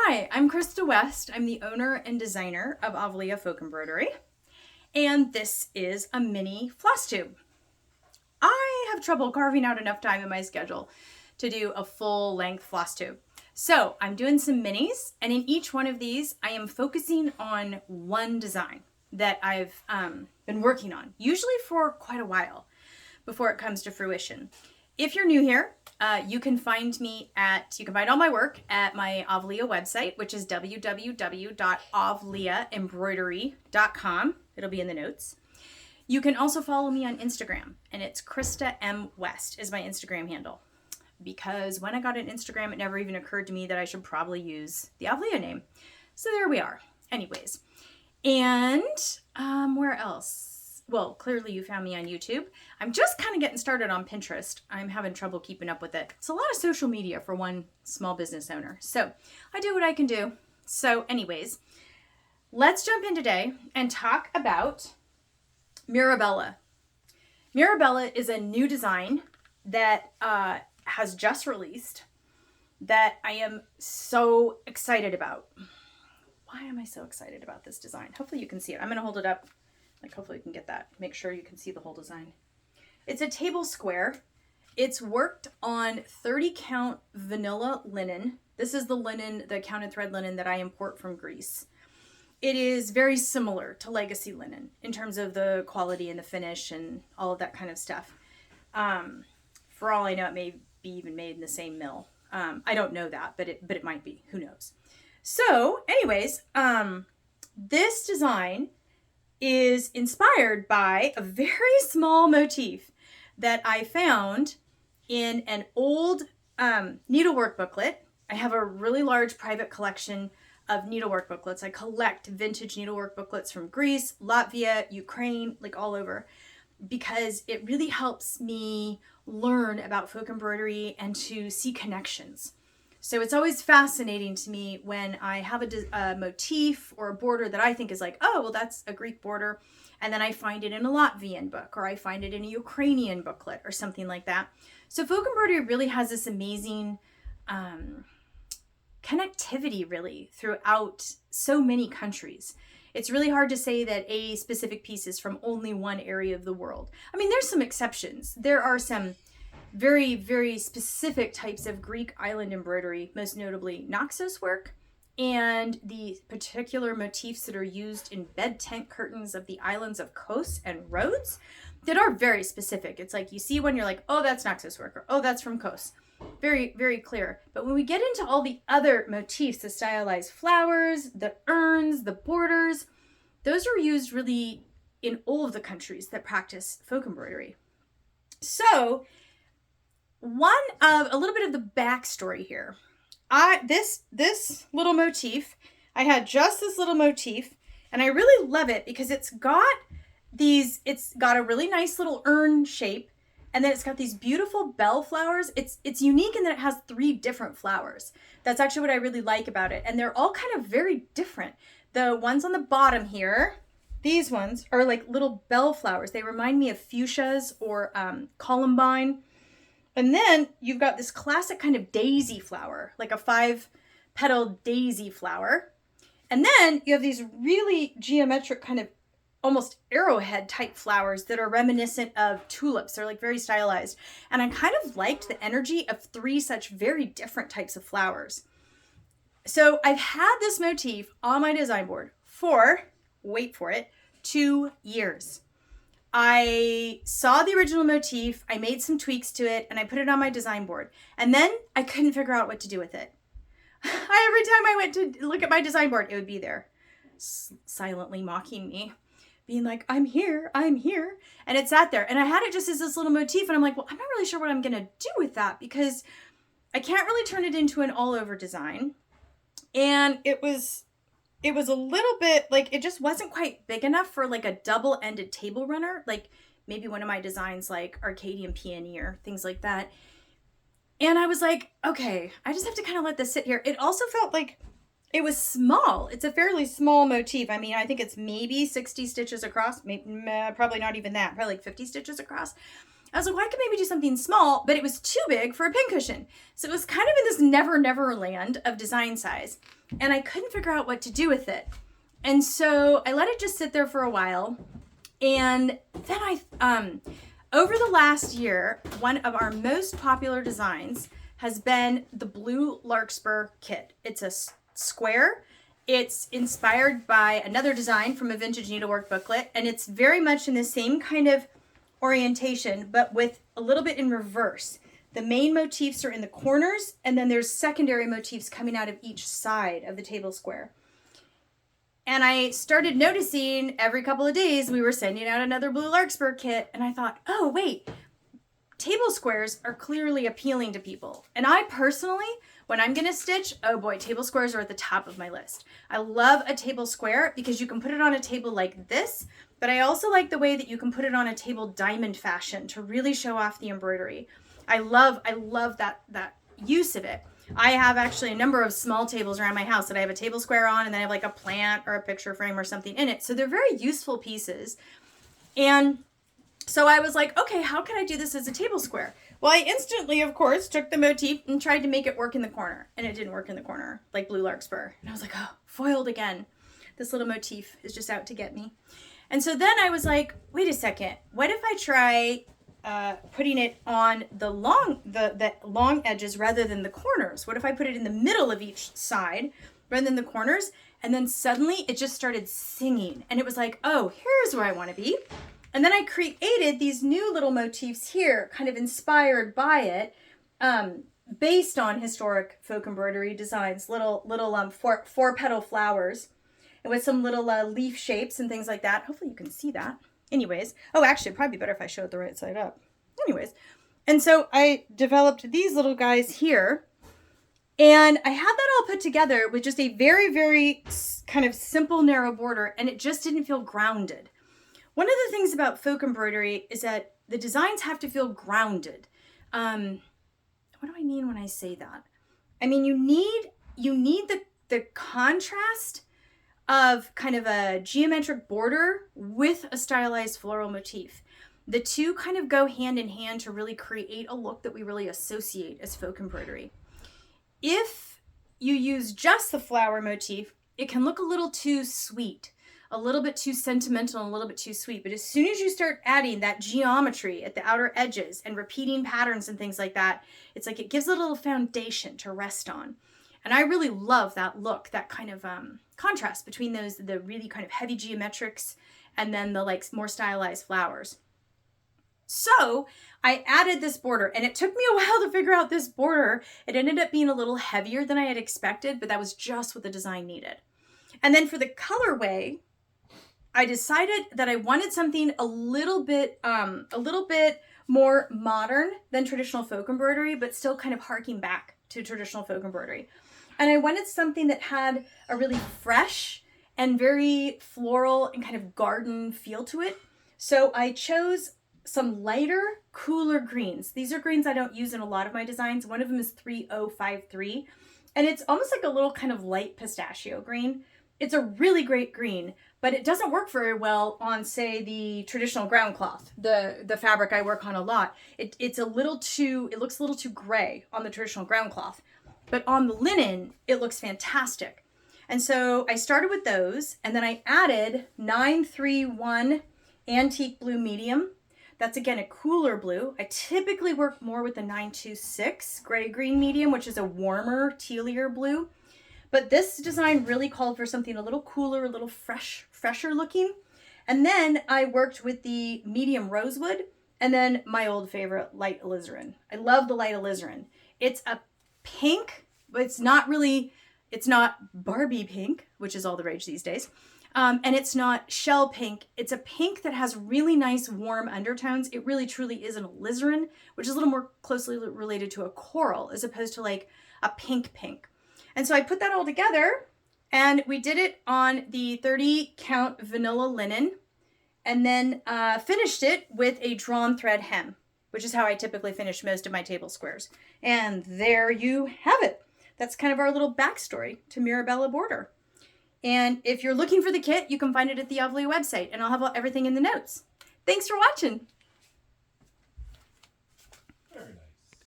Hi, I'm Krista West. I'm the owner and designer of Avlea Folk Embroidery, and this is a mini FlossTube. I have trouble carving out enough time in my schedule to do a full-length FlossTube. So I'm doing some minis, and in each one of these, I am focusing on one design that I've been working on, usually for quite a while before it comes to fruition. If you're new here, you can find all my work at my Avlea website, which is www.avleaembroidery.com. It'll be in the notes. You can also follow me on Instagram, and it's kristamwest is my Instagram handle. Because when I got an Instagram, it never even occurred to me that I should probably use the Avlea name. So there we are. Anyways, and where else? Well, clearly you found me on YouTube. I'm just kind of getting started on Pinterest. I'm having trouble keeping up with it. It's a lot of social media for one small business owner. So I do what I can do. So anyways, let's jump in today and talk about Mirabella. Mirabella is a new design that has just released that I am so excited about. Why am I so excited about this design? Hopefully you can see it. I'm going to hold it up. Hopefully you can get that. Make sure you can see the whole design. It's a table square. It's worked on 30 count vanilla linen. This is the linen, the counted thread linen that I import from Greece. It is very similar to legacy linen in terms of the quality and the finish and all of that kind of stuff. For all I know, it may be even made in the same mill. I don't know that, but it might be. Who knows? So anyways, this design is inspired by a very small motif that I found in an old needlework booklet. I have a really large private collection of needlework booklets. I collect vintage needlework booklets from Greece, Latvia, Ukraine, like all over, because it really helps me learn about folk embroidery and to see connections. So it's always fascinating to me when I have a motif or a border that I think is like, oh, well, that's a Greek border. And then I find it in a Latvian book, or I find it in a Ukrainian booklet or something like that. So folk embroidery really has this amazing connectivity really throughout so many countries. It's really hard to say that a specific piece is from only one area of the world. I mean, there's some exceptions. There are some very, very specific types of Greek island embroidery, most notably Naxos work, and the particular motifs that are used in bed tent curtains of the islands of Kos and Rhodes that are very specific. It's like you see one, you're like, oh, that's Naxos work, or oh, that's from Kos. Very, very clear. But when we get into all the other motifs, the stylized flowers, the urns, the borders, those are used really in all of the countries that practice folk embroidery. So a little bit of the backstory here. This little motif, I had just this little motif, and I really love it because it's got a really nice little urn shape, and then it's got these beautiful bell flowers. It's unique in that it has 3 different flowers. That's actually what I really like about it, and they're all kind of very different. The ones on the bottom here, these ones are like little bell flowers. They remind me of fuchsias or columbine. And then you've got this classic kind of daisy flower, like a 5-petal daisy flower. And then you have these really geometric kind of almost arrowhead type flowers that are reminiscent of tulips. They're like very stylized. And I kind of liked the energy of 3 such very different types of flowers. So I've had this motif on my design board for, wait for it, 2 years. I saw the original motif, I made some tweaks to it, and I put it on my design board. And then I couldn't figure out what to do with it. Every time I went to look at my design board, it would be there, silently mocking me, being like, I'm here. And it sat there. And I had it just as this little motif, and I'm like, well, I'm not really sure what I'm going to do with that because I can't really turn it into an all-over design. And it was a little bit like, it just wasn't quite big enough for like a double-ended table runner, like maybe one of my designs like Arcadian Peony or things like that. And I was like, okay, I just have to kind of let this sit here. It also felt like it was small. It's a fairly small motif. I mean, I think it's maybe 60 stitches across, maybe, probably not even that, probably like 50 stitches across. I was like, well, I could maybe do something small, but it was too big for a pincushion. So it was kind of in this never land of design size. And I couldn't figure out what to do with it. And so I let it just sit there for a while. And then over the last year, one of our most popular designs has been the blue larkspur kit. It's a square. It's inspired by another design from a vintage needlework booklet, and it's very much in the same kind of orientation, but with a little bit in reverse. The main motifs are in the corners, and then there's secondary motifs coming out of each side of the table square. And I started noticing every couple of days we were sending out another blue larkspur kit, and I thought, oh wait, table squares are clearly appealing to people. And I personally, when I'm gonna stitch, oh boy, table squares are at the top of my list. I love a table square because you can put it on a table like this, but I also like the way that you can put it on a table diamond fashion to really show off the embroidery. I love that use of it. I have actually a number of small tables around my house that I have a table square on, and then I have like a plant or a picture frame or something in it. So they're very useful pieces. And so I was like, okay, how can I do this as a table square? Well, I instantly, of course, took the motif and tried to make it work in the corner. And it didn't work in the corner, like blue larkspur. And I was like, oh, foiled again. This little motif is just out to get me. And so then I was like, wait a second. What if I try putting it on the long edges rather than the corners? What if I put it in the middle of each side rather than the corners? And then suddenly it just started singing. And it was like, oh, here's where I want to be. And then I created these new little motifs here, kind of inspired by it, based on historic folk embroidery designs, little four petal flowers, and with some little leaf shapes and things like that. Hopefully you can see that. Anyways, oh, actually, it'd probably be better if I showed the right side up. Anyways, and so I developed these little guys here, and I had that all put together with just a very, very kind of simple, narrow border, and it just didn't feel grounded. One of the things about folk embroidery is that the designs have to feel grounded. What do I mean when I say that? I mean, you need the contrast of kind of a geometric border with a stylized floral motif. The two kind of go hand in hand to really create a look that we really associate as folk embroidery. If you use just the flower motif, it can look a little too sweet, a little bit too sentimental, and a little bit too sweet. But as soon as you start adding that geometry at the outer edges and repeating patterns and things like that, it's like it gives a little foundation to rest on. And I really love that look, that kind of contrast between the really kind of heavy geometrics and then the like more stylized flowers. So I added this border, and it took me a while to figure out this border. It ended up being a little heavier than I had expected, but that was just what the design needed. And then for the colorway, I decided that I wanted something a little bit more modern than traditional folk embroidery, but still kind of harking back to traditional folk embroidery. And I wanted something that had a really fresh and very floral and kind of garden feel to it. So I chose some lighter, cooler greens. These are greens I don't use in a lot of my designs. One of them is 3053, and it's almost like a little kind of light pistachio green. It's a really great green, but it doesn't work very well on, say, the traditional ground cloth, the fabric I work on a lot. It looks a little too gray on the traditional ground cloth. But on the linen, it looks fantastic. And so I started with those, and then I added 931 antique blue medium. That's, again, a cooler blue. I typically work more with the 926 gray-green medium, which is a warmer, tealier blue. But this design really called for something a little cooler, a little fresher looking. And then I worked with the medium rosewood, and then my old favorite, light alizarin. I love the light alizarin. It's a pink, but it's not Barbie pink, which is all the rage these days. And it's not shell pink. It's a pink that has really nice warm undertones. It really truly is an alizarin, which is a little more closely related to a coral as opposed to like a pink. And so I put that all together, and we did it on the 30 count vanilla linen, and then finished it with a drawn thread hem, which is how I typically finish most of my table squares. And there you have it. That's kind of our little backstory to Mirabella border. And if you're looking for the kit, you can find it at the Avlea website, and I'll have everything in the notes. Thanks for watching.